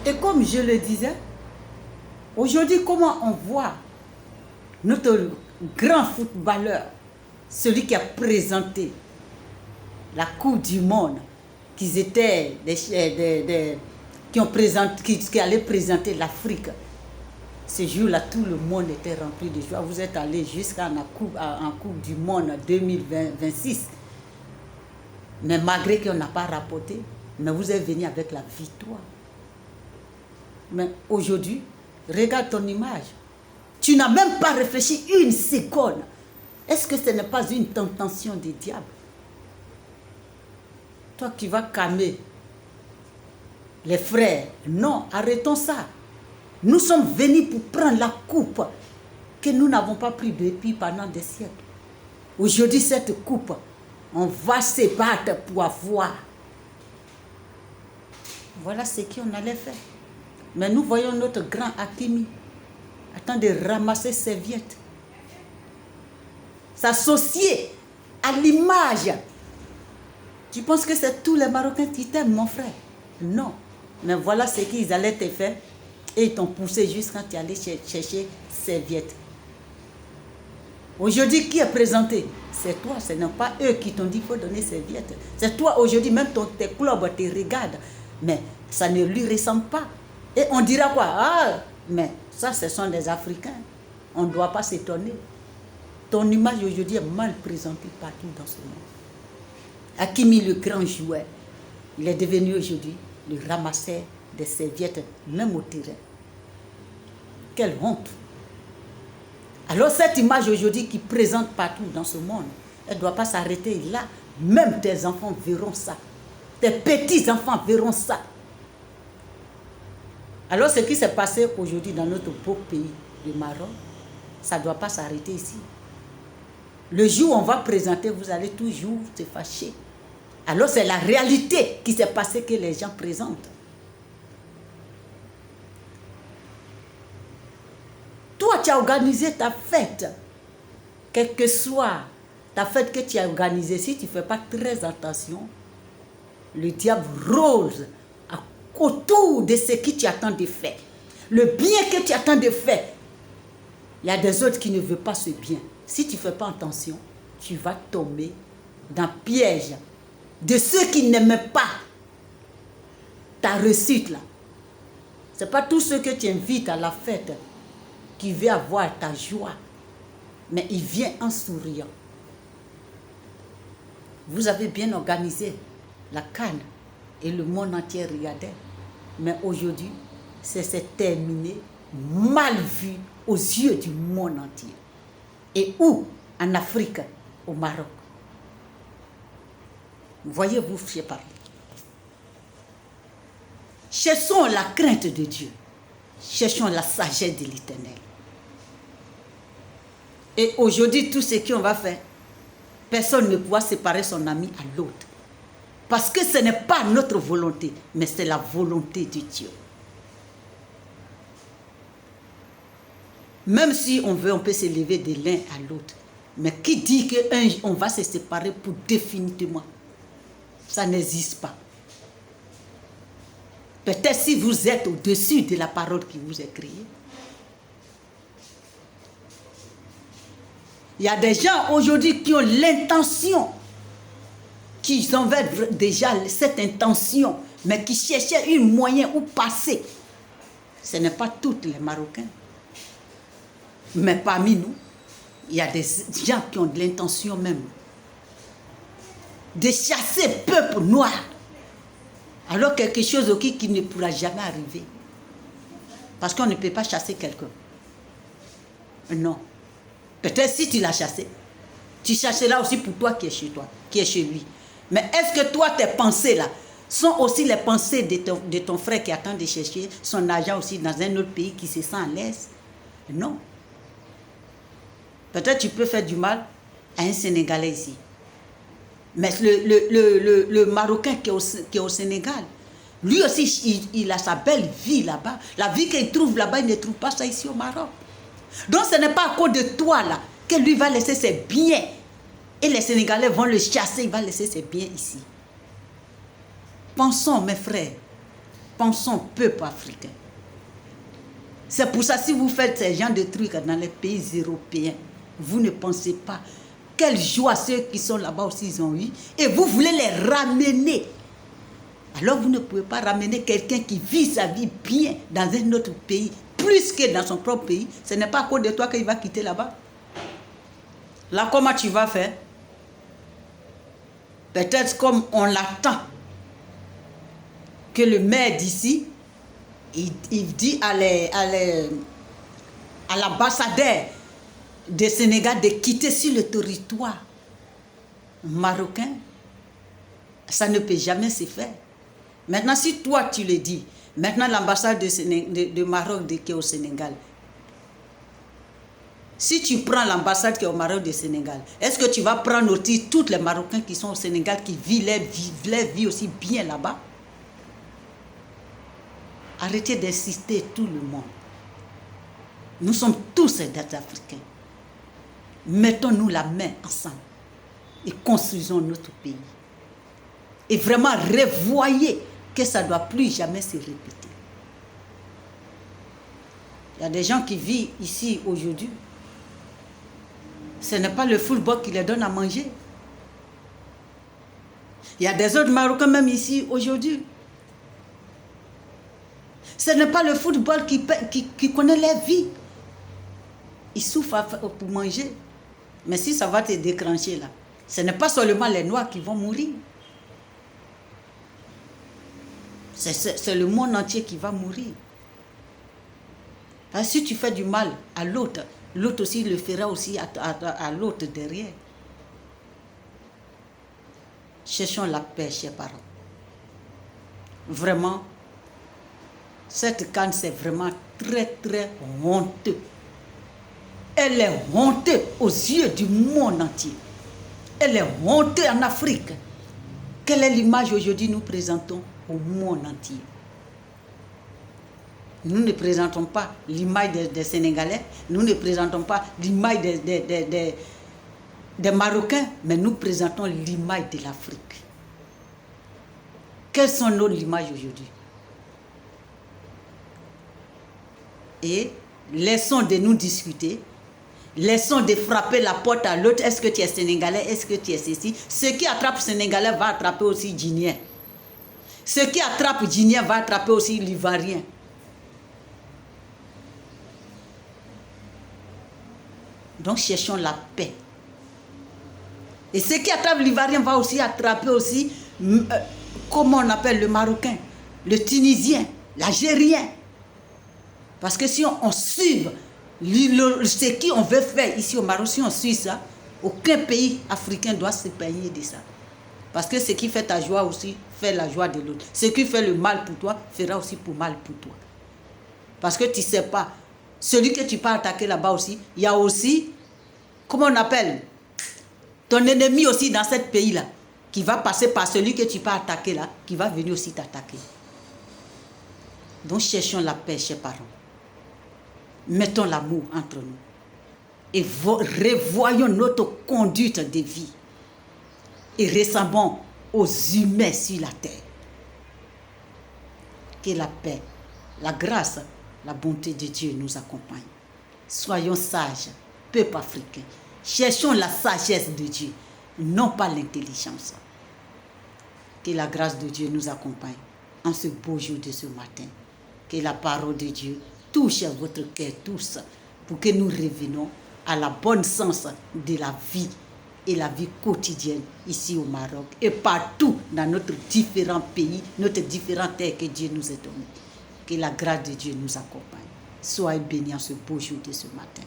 Et comme je le disais, aujourd'hui, comment on voit notre grand footballeur, celui qui a présenté la Coupe du Monde, qui allaient présenter l'Afrique. Ce jour-là, tout le monde était rempli de joie. Vous êtes allé jusqu'en coupe du Monde 2026. Mais malgré qu'on n'a pas rapporté, mais vous êtes venu avec la victoire. Mais aujourd'hui, regarde ton image. Tu n'as même pas réfléchi une seconde. Est-ce que ce n'est pas une tentation du diable? Toi qui vas calmer les frères. Non, arrêtons ça. Nous sommes venus pour prendre la coupe que nous n'avons pas pris depuis pendant des siècles. Aujourd'hui, cette coupe, on va se battre pour avoir. Voilà ce qu'on allait faire. Mais nous voyons notre grand Hakimi attend de ramasser ses serviettes. S'associer à l'image. Tu penses que c'est tous les Marocains qui t'aiment, mon frère? Non. Mais voilà ce qu'ils allaient te faire. Et ils t'ont poussé juste quand tu allais chercher serviettes. Aujourd'hui, qui est présenté? C'est toi, ce n'est pas eux qui t'ont dit qu'il faut donner serviettes. C'est toi aujourd'hui, même tes clubs te regardent. Mais ça ne lui ressemble pas. Et on dira quoi? Ah, mais ça, ce sont des Africains. On ne doit pas s'étonner. Ton image aujourd'hui est mal présentée partout dans ce monde. Hakimi, le grand joueur, il est devenu aujourd'hui le ramasseur des serviettes, même au terrain. Quelle honte! Alors cette image aujourd'hui qui présente partout dans ce monde, elle ne doit pas s'arrêter là. Même tes enfants verront ça. Tes petits-enfants verront ça. Alors ce qui s'est passé aujourd'hui dans notre beau pays, le Maroc, ça ne doit pas s'arrêter ici. Le jour où on va présenter, vous allez toujours se fâcher. Alors c'est la réalité qui s'est passée que les gens présentent. Toi, tu as organisé ta fête. Quelle que soit ta fête que tu as organisée, si tu ne fais pas très attention, le diable rose autour de ce que tu attends de faire. Le bien que tu attends de faire, il y a des autres qui ne veulent pas ce bien. Si tu ne fais pas attention, tu vas tomber dans le piège de ceux qui n'aiment pas ta réussite là. Ce n'est pas tous ceux que tu invites à la fête qui veulent avoir ta joie, mais ils viennent en souriant. Vous avez bien organisé la CAN et le monde entier regardait, mais aujourd'hui, c'est terminé, mal vu aux yeux du monde entier. Et où? En Afrique, au Maroc. Voyez-vous, je parle. Cherchons la crainte de Dieu. Cherchons la sagesse de l'Éternel. Et aujourd'hui, tout ce qu'on va faire, personne ne pourra séparer son ami à l'autre. Parce que ce n'est pas notre volonté, mais c'est la volonté de Dieu. Même si on veut, on peut s'élever de l'un à l'autre. Mais qui dit qu'on va se séparer pour définitivement? Ça n'existe pas. Peut-être si vous êtes au-dessus de la parole qui vous est créée. Il y a des gens aujourd'hui qui ont l'intention, qui ont déjà cette intention, mais qui cherchaient un moyen où passer. Ce n'est pas tous les Marocains. Mais parmi nous, il y a des gens qui ont de l'intention même de chasser le peuple noir. Alors quelque chose qui ne pourra jamais arriver. Parce qu'on ne peut pas chasser quelqu'un. Non. Peut-être si tu l'as chassé, tu chasseras aussi pour toi qui es chez toi, qui est chez lui. Mais est-ce que toi, tes pensées là, sont aussi les pensées de ton frère qui attend de chercher son argent aussi dans un autre pays qui se sent à l'aise? Non. Peut-être tu peux faire du mal à un Sénégalais ici. Mais le Marocain qui est au Sénégal, lui aussi, il a sa belle vie là-bas. La vie qu'il trouve là-bas, il ne trouve pas ça ici au Maroc. Donc ce n'est pas à cause de toi là que lui va laisser ses biens. Et les Sénégalais vont le chasser, il va laisser ses biens ici. Pensons, mes frères, Pensons peuple africain. C'est pour ça, si vous faites ce genre de trucs dans les pays européens, vous ne pensez pas quelle joie ceux qui sont là-bas aussi ils ont eu, et vous voulez les ramener. Alors vous ne pouvez pas ramener quelqu'un qui vit sa vie bien dans un autre pays, plus que dans son propre pays. Ce n'est pas à cause de toi qu'il va quitter là-bas. Là, comment tu vas faire? Peut-être comme on l'attend, que le maire d'ici, il dit à l'ambassadeur du Sénégal de quitter sur le territoire marocain. Ça ne peut jamais se faire. Maintenant, si toi tu le dis, maintenant l'ambassade de Maroc qui est au Sénégal, si tu prends l'ambassade qui est au Maroc du Sénégal, est-ce que tu vas prendre aussi tous les Marocains qui sont au Sénégal, qui vivent leur vie aussi bien là-bas? Arrêtez d'insister tout le monde. Nous sommes tous des Africains. Mettons-nous la main ensemble et construisons notre pays. Et vraiment revoyez que ça ne doit plus jamais se répéter. Il y a des gens qui vivent ici aujourd'hui. Ce n'est pas le football qui les donne à manger. Il y a des autres Marocains même ici aujourd'hui. Ce n'est pas le football qui connaît leur vie. Ils souffrent pour manger. Mais si ça va te déclencher là, ce n'est pas seulement les Noirs qui vont mourir. C'est le monde entier qui va mourir. Parce que si tu fais du mal à l'autre, l'autre aussi le fera aussi à l'autre derrière. Cherchons la paix, chers parents. Vraiment, cette CAN, c'est vraiment très, très honteux. Elle est honteuse aux yeux du monde entier. Elle est honteuse en Afrique. Quelle est l'image aujourd'hui nous présentons au monde entier? Nous ne présentons pas l'image des Sénégalais, nous ne présentons pas l'image des Marocains, mais nous présentons l'image de l'Afrique. Quelles sont nos images aujourd'hui? Et laissons de nous discuter, laissons de frapper la porte à l'autre. Est-ce que tu es Sénégalais? Est-ce que tu es ceci? Ce qui attrape Sénégalais va attraper aussi Guinéen. Ce qui attrape Guinéen va attraper aussi l'Ivoirien. Donc cherchons la paix. Et ce qui attrape l'Ivoirien va aussi attraper aussi, comment on appelle le Marocain, le Tunisien, l'Algérien. Parce que si on suit ce qu'on veut faire ici au Maroc, si on suit ça, aucun pays africain doit se payer de ça. Parce que ce qui fait ta joie aussi fait la joie de l'autre. Ce qui fait le mal pour toi fera aussi pour mal pour toi. Parce que tu ne sais pas, celui que tu peux attaquer là-bas aussi, il y a aussi, comment on appelle, ton ennemi aussi dans ce pays-là, qui va passer par celui que tu peux attaquer là, qui va venir aussi t'attaquer. Donc cherchons la paix, chers parents. Mettons l'amour entre nous. Et revoyons notre conduite de vie. Et ressemblons aux humains sur la terre. Que la paix, la grâce, la bonté de Dieu nous accompagne. Soyons sages, peuple africain. Cherchons la sagesse de Dieu, non pas l'intelligence. Que la grâce de Dieu nous accompagne en ce beau jour de ce matin. Que la parole de Dieu touche votre cœur tous, pour que nous revenions à la bonne sens de la vie et la vie quotidienne ici au Maroc et partout dans notre différents pays, notre différentes terres que Dieu nous a données. Que la grâce de Dieu nous accompagne. Soyez bénis en ce beau jour de ce matin.